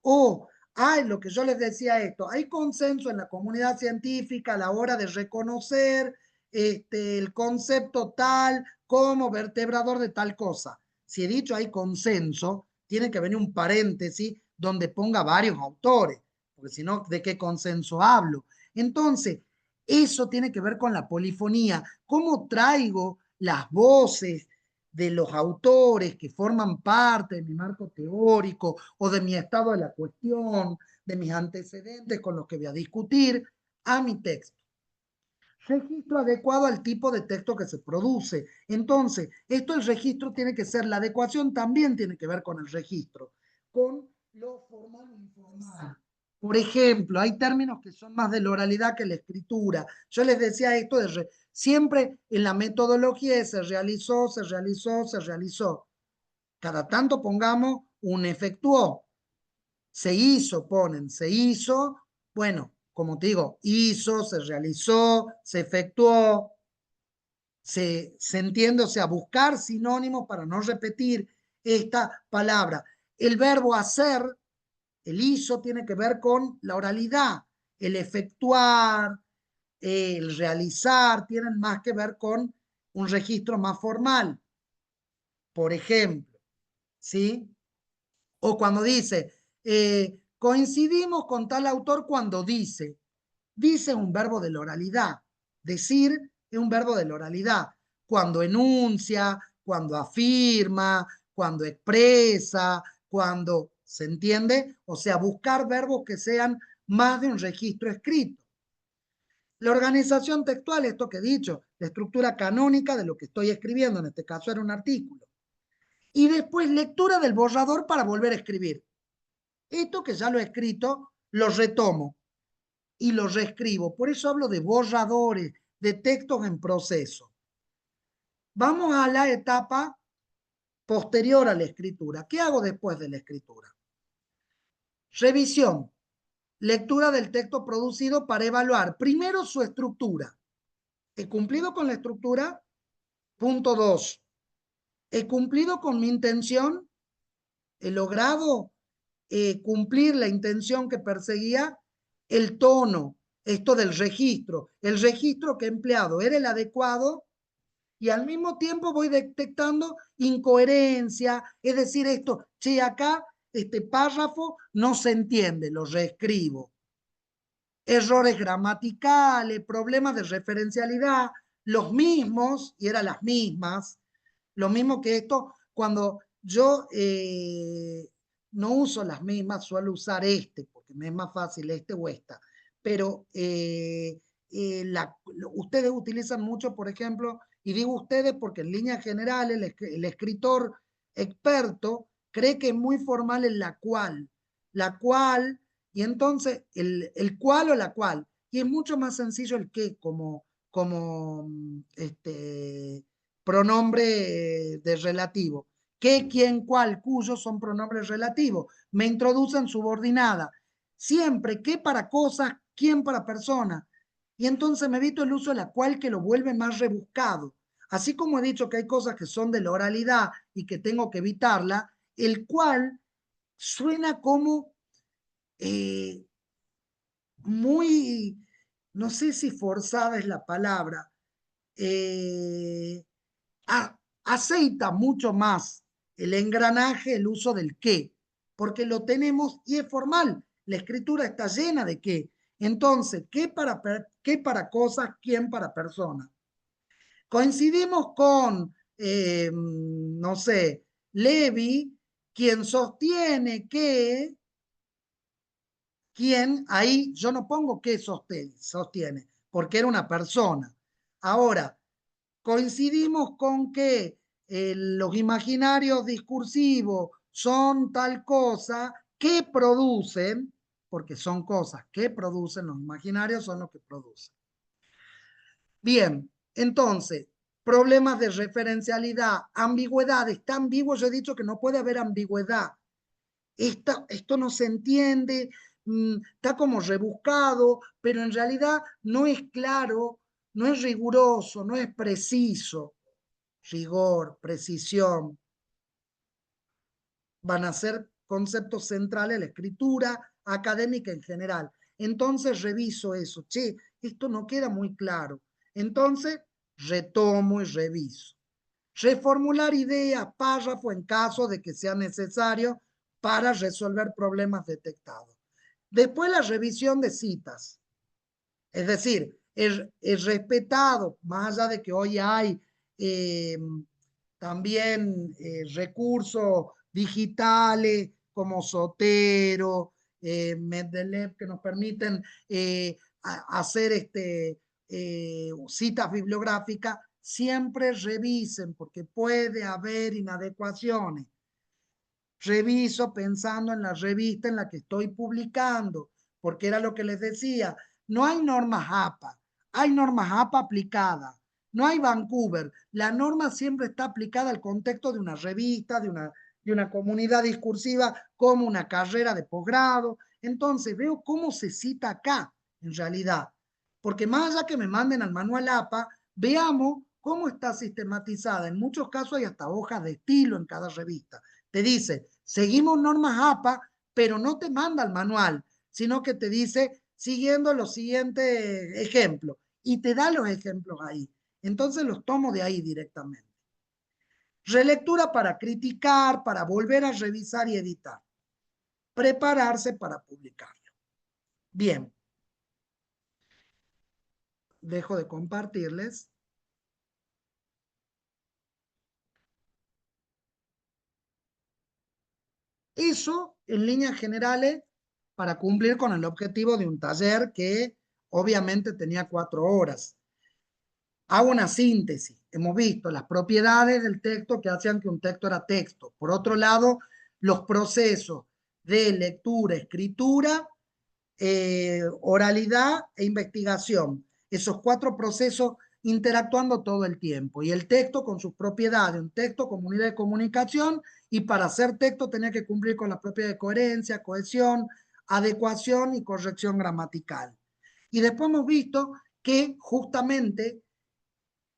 O hay lo que yo les decía esto, hay consenso en la comunidad científica a la hora de reconocer el concepto tal como vertebrador de tal cosa. Si he dicho hay consenso, tiene que venir un paréntesis donde ponga varios autores, porque si no, ¿de qué consenso hablo? Entonces, eso tiene que ver con la polifonía. ¿Cómo traigo las voces de los autores que forman parte de mi marco teórico o de mi estado de la cuestión, de mis antecedentes con los que voy a discutir, a mi texto? Registro adecuado al tipo de texto que se produce. Entonces, el registro tiene que ser, la adecuación también tiene que ver con el registro, con lo formal e informal. Por ejemplo, hay términos que son más de la oralidad que la escritura. Yo les decía esto siempre en la metodología se realizó, se realizó, se realizó. Cada tanto pongamos un efectuó. Se hizo, ponen, se hizo. Bueno, como te digo, hizo, se realizó, se efectuó, se entiende, o sea, buscar sinónimos para no repetir esta palabra. El verbo hacer, el hizo, tiene que ver con la oralidad. El efectuar, el realizar, tienen más que ver con un registro más formal. Por ejemplo, ¿sí? O cuando dice, coincidimos con tal autor cuando dice. Dice es un verbo de la oralidad. Decir es un verbo de la oralidad. Cuando enuncia, cuando afirma, cuando expresa, cuando, ¿se entiende? O sea, buscar verbos que sean más de un registro escrito. La organización textual, esto que he dicho, la estructura canónica de lo que estoy escribiendo, en este caso era un artículo. Y después lectura del borrador para volver a escribir. Esto que ya lo he escrito, lo retomo y lo reescribo. Por eso hablo de borradores, de textos en proceso. Vamos a la etapa posterior a la escritura. ¿Qué hago después de la escritura? Revisión. Lectura del texto producido para evaluar primero su estructura. ¿He cumplido con la estructura? Punto 2. ¿He cumplido con mi intención? ¿He logrado cumplir la intención que perseguía? El tono, esto del registro. El registro que he empleado era el adecuado y al mismo tiempo voy detectando incoherencia, es decir, esto, che, acá este párrafo no se entiende, lo reescribo. Errores gramaticales, problemas de referencialidad, los mismos, y eran las mismas, lo mismo que esto, cuando yo no uso las mismas, suelo usar porque me es más fácil o esta, pero ustedes utilizan mucho, por ejemplo, y digo ustedes porque en líneas generales el escritor experto cree que es muy formal en la cual, y entonces el cual o la cual, y es mucho más sencillo el que como pronombre de relativo. ¿Qué, quién, cuál, cuyo son pronombres relativos? Me introducen subordinada. Siempre, ¿qué para cosas, quién para persona? Y entonces me evito el uso de la cual que lo vuelve más rebuscado. Así como he dicho que hay cosas que son de la oralidad y que tengo que evitarla, el cual suena como muy, no sé si forzada es la palabra, eh, aceita mucho más el engranaje, el uso del qué, porque lo tenemos y es formal. La escritura está llena de qué. Entonces, qué para cosas, quién para personas. Coincidimos con, no sé, Levi, quien sostiene que, quien, ahí yo no pongo qué sostiene, porque era una persona. Ahora, coincidimos con que los imaginarios discursivos son tal cosa que producen, porque son cosas que producen, los imaginarios son los que producen. Bien, entonces, problemas de referencialidad, ambigüedad, está ambiguo, yo he dicho que no puede haber ambigüedad. Esto no se entiende, está como rebuscado, pero en realidad no es claro, no es riguroso, no es preciso. Rigor, precisión, van a ser conceptos centrales de la escritura académica en general. Entonces reviso eso. Che, esto no queda muy claro. Entonces retomo y reviso. Reformular ideas, párrafo en caso de que sea necesario para resolver problemas detectados. Después la revisión de citas. Es decir, es respetado, más allá de que hoy hay también recursos digitales como Zotero, Mendeley, que nos permiten hacer citas bibliográficas, siempre revisen porque puede haber inadecuaciones. Reviso pensando en la revista en la que estoy publicando, porque era lo que les decía, no hay normas APA, hay normas APA aplicadas, no hay Vancouver, la norma siempre está aplicada al contexto de una revista, de una comunidad discursiva como una carrera de posgrado. Entonces veo cómo se cita acá, en realidad, porque más allá que me manden al manual APA, veamos cómo está sistematizada. En muchos casos hay hasta hojas de estilo en cada revista. Te dice, seguimos normas APA, pero no te manda el manual, sino que te dice, siguiendo los siguientes ejemplos, y te da los ejemplos ahí. Entonces los tomo de ahí directamente. Relectura para criticar, para volver a revisar y editar. Prepararse para publicarlo. Bien. Dejo de compartirles. Eso, en líneas generales, para cumplir con el objetivo de un taller que obviamente tenía 4 horas. Hago una síntesis. Hemos visto las propiedades del texto que hacían que un texto era texto. Por otro lado, los procesos de lectura, escritura, oralidad e investigación. Esos 4 procesos interactuando todo el tiempo. Y el texto con sus propiedades, un texto como unidad de comunicación, y para hacer texto tenía que cumplir con las propiedades de coherencia, cohesión, adecuación y corrección gramatical. Y después hemos visto que justamente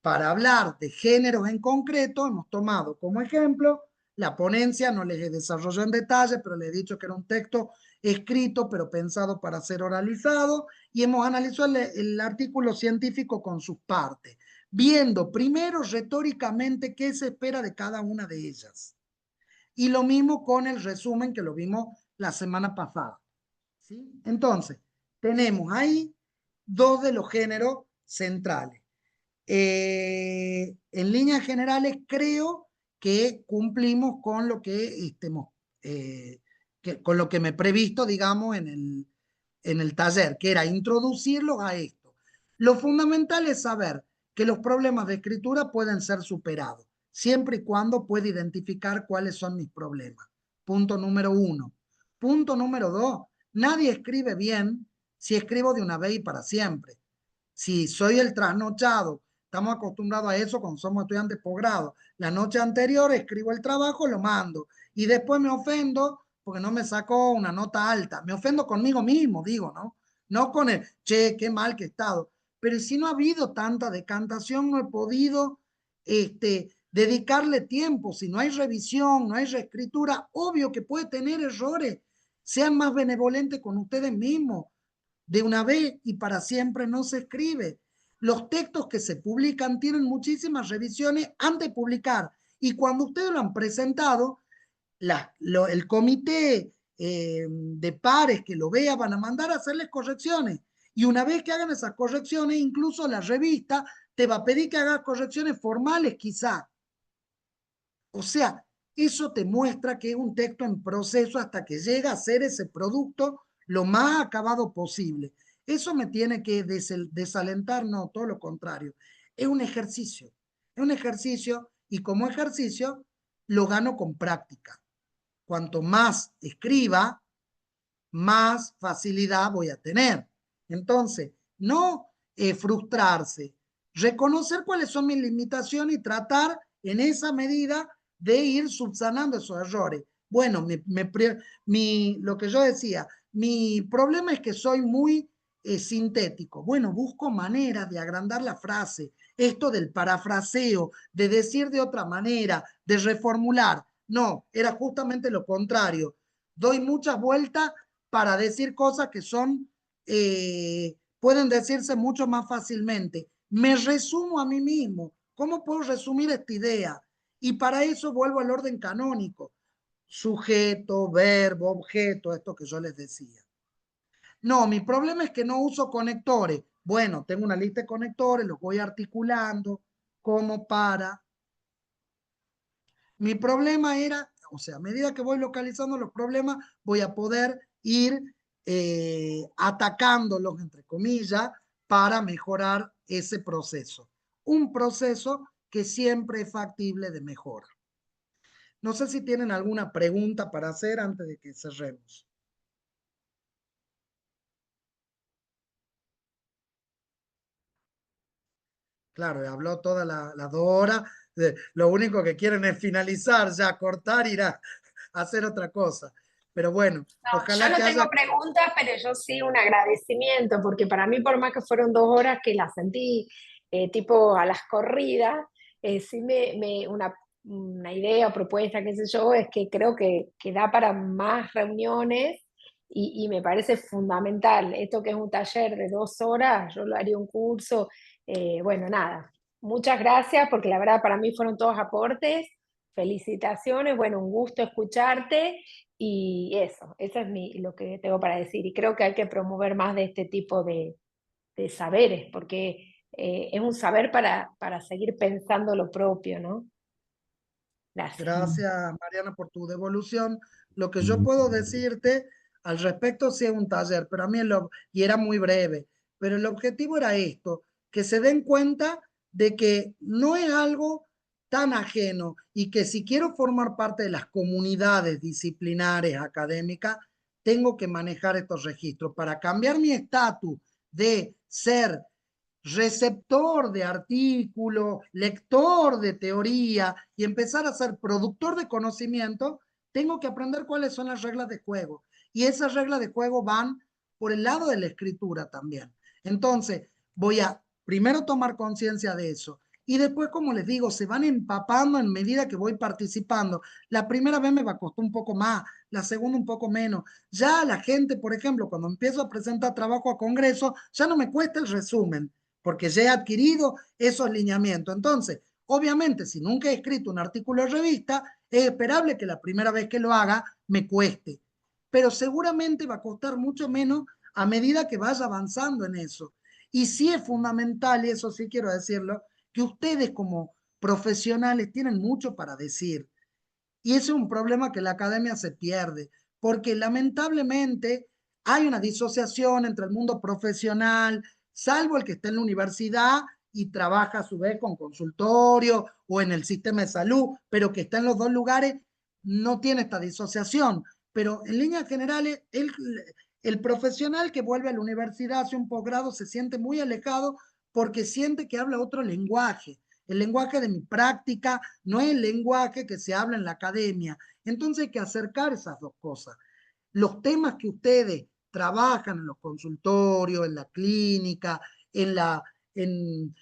para hablar de géneros en concreto, hemos tomado como ejemplo la ponencia, no les desarrollado en detalle, pero les he dicho que era un texto escrito, pero pensado para ser oralizado, y hemos analizado el artículo científico con sus partes, viendo primero retóricamente qué se espera de cada una de ellas. Y lo mismo con el resumen que lo vimos la semana pasada. ¿Sí? Entonces, tenemos ahí 2 de los géneros centrales. En líneas generales, creo que cumplimos con lo con lo que me he previsto, digamos, en el taller, que era introducirlos a esto. Lo fundamental es saber que los problemas de escritura pueden ser superados, siempre y cuando pueda identificar cuáles son mis problemas. Punto número 1. Punto número 2. Nadie escribe bien si escribo de una vez y para siempre. Si soy el trasnochado, estamos acostumbrados a eso cuando somos estudiantes posgrado. La noche anterior escribo el trabajo, lo mando y después me ofendo porque no me sacó una nota alta. Me ofendo conmigo mismo, digo, ¿no? No con el, che, qué mal que he estado. Pero si no ha habido tanta decantación, no he podido dedicarle tiempo. Si no hay revisión, no hay reescritura, obvio que puede tener errores. Sean más benevolentes con ustedes mismos. De una vez y para siempre no se escribe. Los textos que se publican tienen muchísimas revisiones antes de publicar, y cuando ustedes lo han presentado, el comité de pares que lo vea van a mandar a hacerles correcciones, y una vez que hagan esas correcciones, incluso la revista te va a pedir que hagas correcciones formales quizá. O sea, eso te muestra que es un texto en proceso hasta que llega a ser ese producto lo más acabado posible. Eso me tiene que desalentar, no, todo lo contrario. Es un ejercicio Y como ejercicio, lo gano con práctica. Cuanto más escriba, más facilidad voy a tener. Entonces, no frustrarse, reconocer cuáles son mis limitaciones y tratar en esa medida de ir subsanando esos errores. Bueno, lo que yo decía, mi problema es que soy muy sintético. Bueno, busco maneras de agrandar la frase, esto del parafraseo, de decir de otra manera, de reformular. No, era justamente lo contrario. Doy muchas vueltas para decir cosas que son, pueden decirse mucho más fácilmente. Me resumo a mí mismo. ¿Cómo puedo resumir esta idea? Y para eso vuelvo al orden canónico. Sujeto, verbo, objeto, esto que yo les decía. No, mi problema es que no uso conectores. Bueno, tengo una lista de conectores, los voy articulando como para. Mi problema era, o sea, a medida que voy localizando los problemas, voy a poder ir atacándolos, entre comillas, para mejorar ese proceso. Un proceso que siempre es factible de mejora. No sé si tienen alguna pregunta para hacer antes de que cerremos. Claro, habló toda la 2 horas. Lo único que quieren es finalizar, ya cortar, ir a hacer otra cosa. Pero bueno, No, yo ojalá no que tengo haya. preguntas, pero yo sí un agradecimiento, porque para mí, por más que fueron 2 horas que las sentí tipo a las corridas, sí una idea o propuesta, qué sé yo, es que creo que da para más reuniones y me parece fundamental. Esto que es un taller de 2 horas, yo lo haría un curso. Bueno, nada, muchas gracias, porque la verdad para mí fueron todos aportes. Felicitaciones, bueno, un gusto escucharte. Y eso es lo que tengo para decir. Y creo que hay que promover más de este tipo de saberes, porque es un saber para seguir pensando lo propio, ¿no? Gracias. Gracias, Mariana, por tu devolución. Lo que yo puedo decirte al respecto, sí es un taller, pero a mí y era muy breve, pero el objetivo era esto, que se den cuenta de que no es algo tan ajeno y que si quiero formar parte de las comunidades disciplinares académicas, tengo que manejar estos registros para cambiar mi estatus de ser receptor de artículos, lector de teoría y empezar a ser productor de conocimiento, tengo que aprender cuáles son las reglas de juego. Y esas reglas de juego van por el lado de la escritura también. Entonces, voy a primero tomar conciencia de eso. Y después, como les digo, se van empapando en medida que voy participando. La primera vez me va a costar un poco más, la segunda un poco menos. Ya la gente, por ejemplo, cuando empiezo a presentar trabajo a congreso, ya no me cuesta el resumen porque ya he adquirido esos lineamientos. Entonces, obviamente, si nunca he escrito un artículo de revista, es esperable que la primera vez que lo haga me cueste, pero seguramente va a costar mucho menos a medida que vaya avanzando en eso. Y sí es fundamental, y eso sí quiero decirlo, que ustedes como profesionales tienen mucho para decir. Y ese es un problema que la academia se pierde, porque lamentablemente hay una disociación entre el mundo profesional, salvo el que está en la universidad y trabaja a su vez con consultorio o en el sistema de salud, pero que está en los dos lugares, no tiene esta disociación. Pero en líneas generales, el profesional que vuelve a la universidad, hace un posgrado, se siente muy alejado porque siente que habla otro lenguaje. El lenguaje de mi práctica no es el lenguaje que se habla en la academia. Entonces hay que acercar esas dos cosas. Los temas que ustedes trabajan en los consultorios, en la clínica, en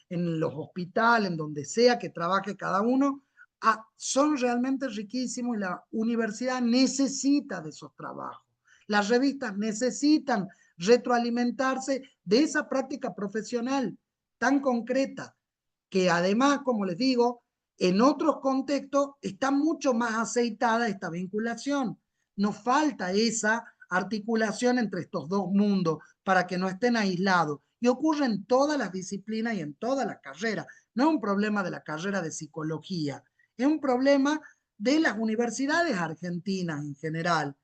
los hospitales, en donde sea que trabaje cada uno, son realmente riquísimos y la universidad necesita de esos trabajos. Las revistas necesitan retroalimentarse de esa práctica profesional tan concreta que además, como les digo, en otros contextos está mucho más aceitada esta vinculación. Nos falta esa articulación entre estos dos mundos para que no estén aislados. Y ocurre en todas las disciplinas y en todas las carreras. No es un problema de la carrera de psicología, es un problema de las universidades argentinas en general.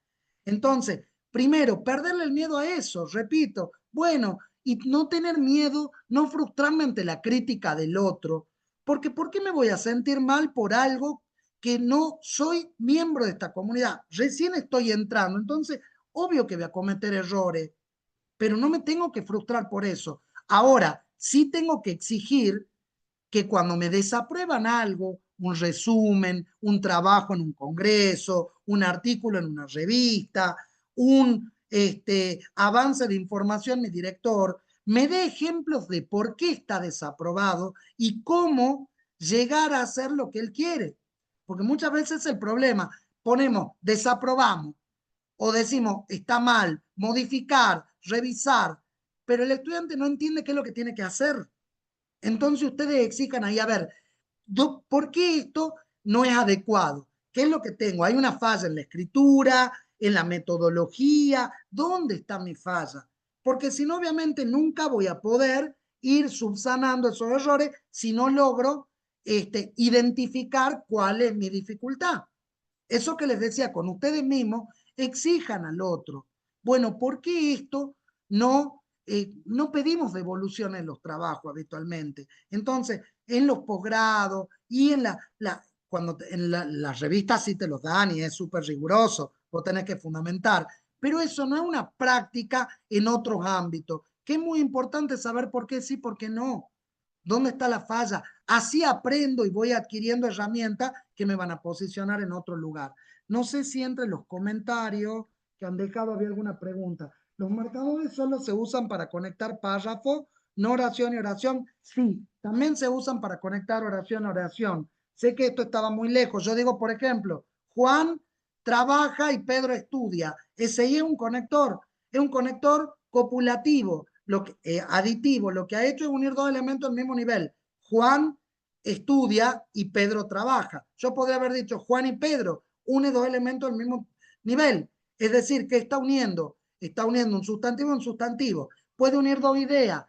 Entonces, primero, perderle el miedo a eso, repito, bueno, y no tener miedo, no frustrarme ante la crítica del otro, Porque ¿por qué me voy a sentir mal por algo que no soy miembro de esta comunidad? Recién estoy entrando, entonces obvio que voy a cometer errores, pero no me tengo que frustrar por eso. Ahora, sí tengo que exigir que cuando me desaprueban algo, un resumen, un trabajo en un congreso, un artículo en una revista, un avance de información, mi director me dé ejemplos de por qué está desaprobado y cómo llegar a hacer lo que él quiere. Porque muchas veces es el problema. Ponemos, desaprobamos o decimos, está mal, modificar, revisar, pero el estudiante no entiende qué es lo que tiene que hacer. Entonces ustedes exijan ahí, a ver, ¿por qué esto no es adecuado? ¿Qué es lo que tengo? ¿Hay una falla en la escritura, en la metodología? ¿Dónde está mi falla? Porque si no, obviamente nunca voy a poder ir subsanando esos errores si no logro identificar cuál es mi dificultad. Eso que les decía, con ustedes mismos, exijan al otro. Bueno, ¿por qué esto no pedimos devolución en los trabajos habitualmente? Entonces, en los posgrados y cuando en las revistas sí te los dan y es súper riguroso, vos tenés que fundamentar, pero eso no es una práctica en otros ámbitos, que es muy importante saber por qué sí, por qué no. ¿Dónde está la falla? Así aprendo y voy adquiriendo herramientas que me van a posicionar en otro lugar. No sé si entre los comentarios que han dejado había alguna pregunta. ¿Los marcadores solo se usan para conectar párrafo, no oración y oración? Sí, también se usan para conectar oración a oración. Sé que esto estaba muy lejos. Yo digo, por ejemplo, Juan trabaja y Pedro estudia. Ese es un conector copulativo aditivo, lo que ha hecho es unir dos elementos al mismo nivel. Juan estudia y Pedro trabaja. Yo podría haber dicho Juan y Pedro, une dos elementos al mismo nivel. Es decir, ¿qué está uniendo? Está uniendo un sustantivo y un sustantivo. Puede unir dos ideas.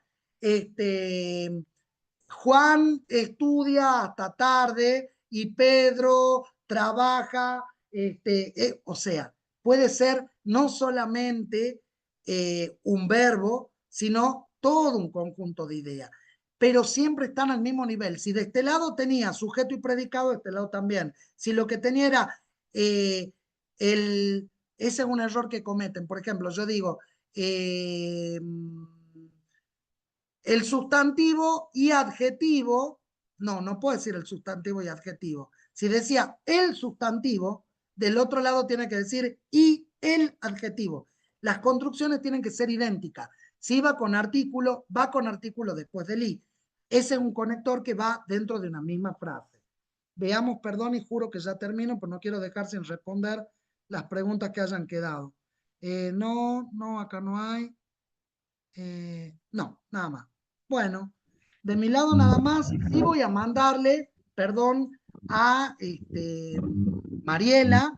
Juan estudia hasta tarde y Pedro trabaja, o sea, puede ser no solamente un verbo, sino todo un conjunto de ideas, pero siempre están al mismo nivel. Si de este lado tenía sujeto y predicado, de este lado también. Si lo que tenía era ese es un error que cometen. Por ejemplo, yo digo, el sustantivo y adjetivo, no puedo decir el sustantivo y adjetivo. Si decía el sustantivo, del otro lado tiene que decir y el adjetivo. Las construcciones tienen que ser idénticas. Si va con artículo después del i. Ese es un conector que va dentro de una misma frase. Veamos, perdón, y juro que ya termino, pero no quiero dejar sin responder las preguntas que hayan quedado. No, acá no hay. No, nada más. Bueno, de mi lado nada más, sí voy a mandarle, perdón, a Mariela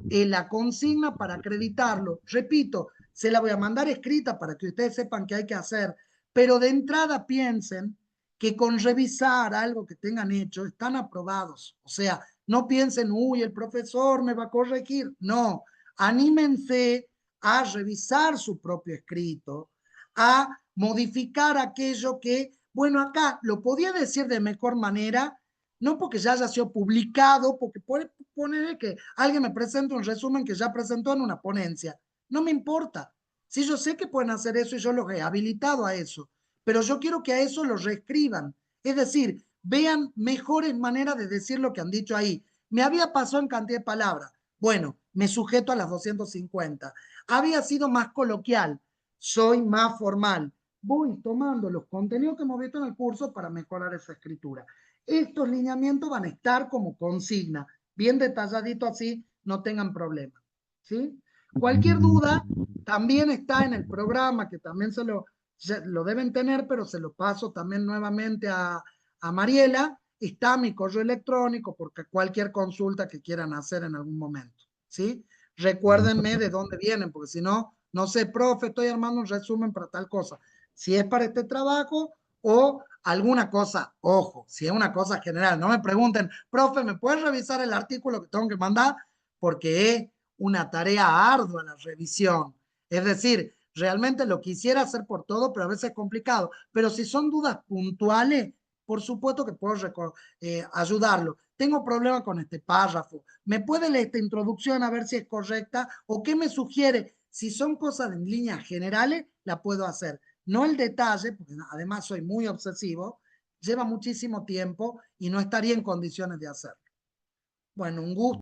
la consigna para acreditarlo. Repito, se la voy a mandar escrita para que ustedes sepan qué hay que hacer, pero de entrada piensen que con revisar algo que tengan hecho están aprobados. O sea, no piensen, uy, el profesor me va a corregir. No, anímense a revisar su propio escrito, a modificar aquello que, bueno, acá lo podía decir de mejor manera, no porque ya haya sido publicado, porque puede poner que alguien me presente un resumen que ya presentó en una ponencia. No me importa. Si yo sé que pueden hacer eso y yo los he habilitado a eso, pero yo quiero que a eso lo reescriban. Es decir, vean mejores maneras de decir lo que han dicho ahí. Me había pasado en cantidad de palabras. Bueno, me sujeto a las 250. Había sido más coloquial. Soy más formal. Voy tomando los contenidos que hemos visto en el curso para mejorar esa escritura. Estos lineamientos van a estar como consigna, bien detalladito así, no tengan problema. ¿Sí? Cualquier duda también está en el programa, que también se lo deben tener, pero se lo paso también nuevamente a Mariela. Está mi correo electrónico porque cualquier consulta que quieran hacer en algún momento. ¿Sí? Recuérdenme de dónde vienen, porque si no, no sé, profe, estoy armando un resumen para tal cosa. Si es para este trabajo o alguna cosa, ojo, si es una cosa general, no me pregunten, profe, ¿me puedes revisar el artículo que tengo que mandar? Porque es una tarea ardua la revisión. Es decir, realmente lo quisiera hacer por todo, pero a veces es complicado. Pero si son dudas puntuales, por supuesto que puedo ayudarlo. Tengo problemas con este párrafo. ¿Me puede leer esta introducción a ver si es correcta? ¿O qué me sugiere? Si son cosas en líneas generales, la puedo hacer. No el detalle, porque además soy muy obsesivo, lleva muchísimo tiempo y no estaría en condiciones de hacerlo. Bueno, un gusto.